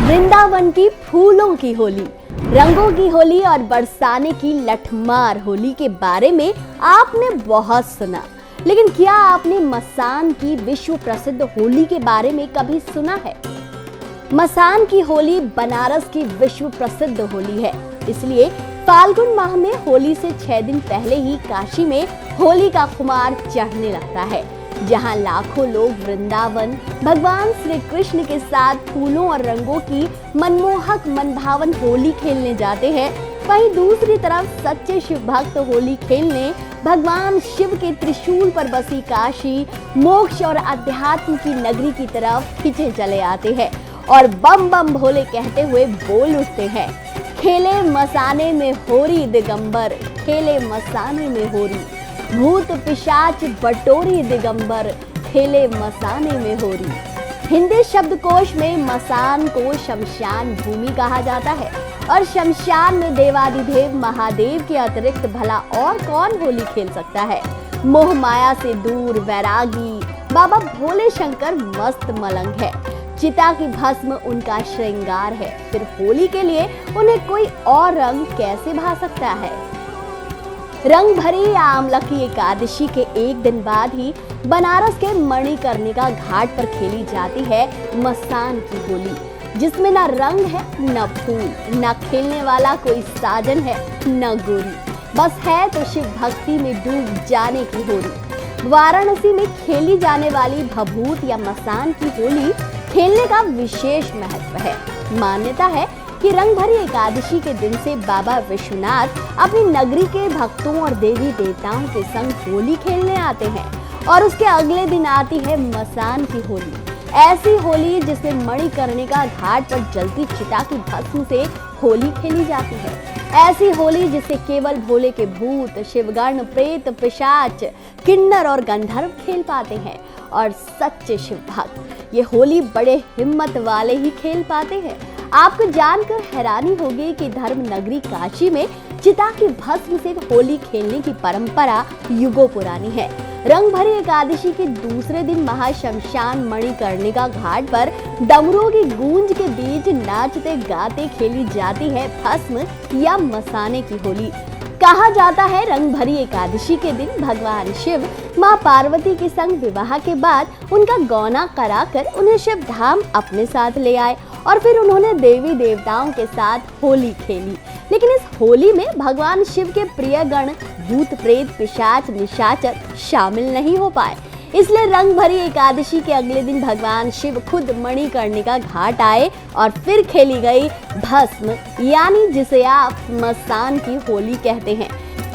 वृंदावन की फूलों की होली, रंगों की होली और बरसाने की लठमार होली के बारे में आपने बहुत सुना, लेकिन क्या आपने मसान की विश्व प्रसिद्ध होली के बारे में कभी सुना है? मसान की होली बनारस की विश्व प्रसिद्ध होली है, इसलिए फाल्गुन माह में होली से 6 दिन पहले ही काशी में होली का खुमार चढ़ने लगता है, जहां लाखों लोग वृंदावन भगवान श्री कृष्ण के साथ फूलों और रंगों की मनमोहक मनभावन होली खेलने जाते हैं। वहीं दूसरी तरफ सच्चे शिव भक्त होली खेलने भगवान शिव के त्रिशूल पर बसी काशी, मोक्ष और अध्यात्म की नगरी की तरफ खींचे चले आते हैं और बम बम भोले कहते हुए बोल उठते हैं, खेले मसाने में होरी दिगंबर, खेले मसाने में होरी, भूत पिशाच बटोरी दिगंबर, खेले मसाने में होरी। हिंदी शब्दकोश में मसान को शमशान भूमि कहा जाता है और शमशान में देवाधिदेव महादेव के अतिरिक्त भला और कौन होली खेल सकता है? मोह माया से दूर वैरागी बाबा भोले शंकर मस्त मलंग है, चिता की भस्म उनका श्रृंगार है, फिर होली के लिए उन्हें कोई और रंग कैसे भा सकता है? रंग भरी आमलकी एकादशी के एक दिन बाद ही बनारस के मणिकर्णिका घाट पर खेली जाती है मसान की होली, जिसमें न रंग है न फूल, न खेलने वाला कोई साजन है न गोरी, बस है तो शिव भक्ति में डूब जाने की होली। वाराणसी में खेली जाने वाली भभूत या मसान की होली खेलने का विशेष महत्व है। मान्यता है कि रंग भरी एकादशी के दिन से बाबा विश्वनाथ अपनी नगरी के भक्तों और देवी देवताओं के संग होली खेलने आते हैं और उसके अगले दिन आती है मसान की होली, ऐसी होली जिसमें मणिकर्णिका घाट पर जलती चिता की भस्म से होली खेली जाती है। ऐसी होली जिसे केवल भोले के भूत, शिवगण, प्रेत, पिशाच, किन्नर और गंधर्व खेल पाते हैं और सच्चे शिव भक्त ये होली बड़े हिम्मत वाले ही खेल पाते हैं। आपको जानकर हैरानी होगी कि धर्म नगरी काशी में चिता की भस्म से होली खेलने की परंपरा युगों पुरानी है। रंग भरी एकादशी के दूसरे दिन महाशमशान मणिकर्णिका घाट पर डमरुओं की गूंज के बीच नाचते गाते खेली जाती है भस्म या मसाने की होली। कहा जाता है रंग भरी एकादशी के दिन भगवान शिव मां पार्वती के संग विवाह के बाद उनका गौना कराकर उन्हें शिव धाम अपने साथ ले आए और फिर उन्होंने देवी देवताओं के साथ होली खेली। लेकिन इस होली में भगवान शिव के प्रिय गण भूत, प्रेत, पिशाच, निशाचर शामिल नहीं हो पाए, इसलिए रंग भरी एकादशी के अगले दिन भगवान शिव खुद मणिकर्णिका घाट आए और फिर खेली गई भस्म, यानी जिसे आप मसान की होली कहते हैं।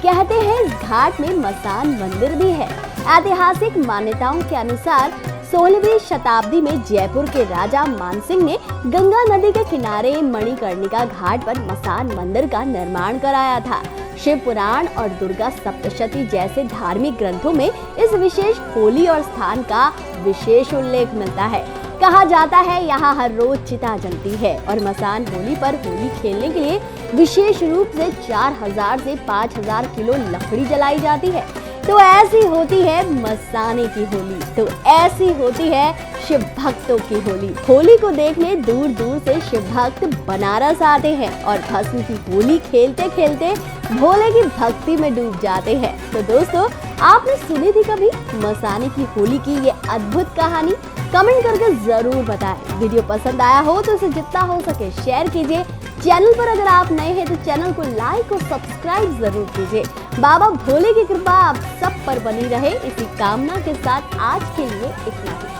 इस घाट में मसान मंदिर भी है। ऐतिहासिक मान्यताओं के अनुसार 16वीं शताब्दी में जयपुर के राजा मानसिंह ने गंगा नदी के किनारे मणिकर्णिका घाट पर मसान मंदिर का निर्माण कराया था। शिव पुराण और दुर्गा सप्तशती जैसे धार्मिक ग्रंथों में इस विशेष होली और स्थान का विशेष उल्लेख मिलता है। कहा जाता है यहाँ हर रोज चिता जलती है और मसान होली पर होली खेलने के लिए विशेष रूप से 4000 से 5000 किलो लकड़ी जलाई जाती है। तो ऐसी होती है मसाने की होली, तो ऐसी होती है शिव भक्तों की होली। होली को देखने दूर दूर से शिव भक्त बनारस आते हैं और भस्म की होली खेलते खेलते भोले की भक्ति में डूब जाते हैं। तो दोस्तों, आपने सुनी थी कभी मसाने की होली की ये अद्भुत कहानी? कमेंट करके जरूर बताएं। वीडियो पसंद आया हो तो इसे जितना हो सके शेयर कीजिए। चैनल पर अगर आप नए हैं तो चैनल को लाइक और सब्सक्राइब जरूर कीजिए। बाबा भोले की कृपा आप सब पर बनी रहे, इसी कामना के साथ आज के लिए इतना ही।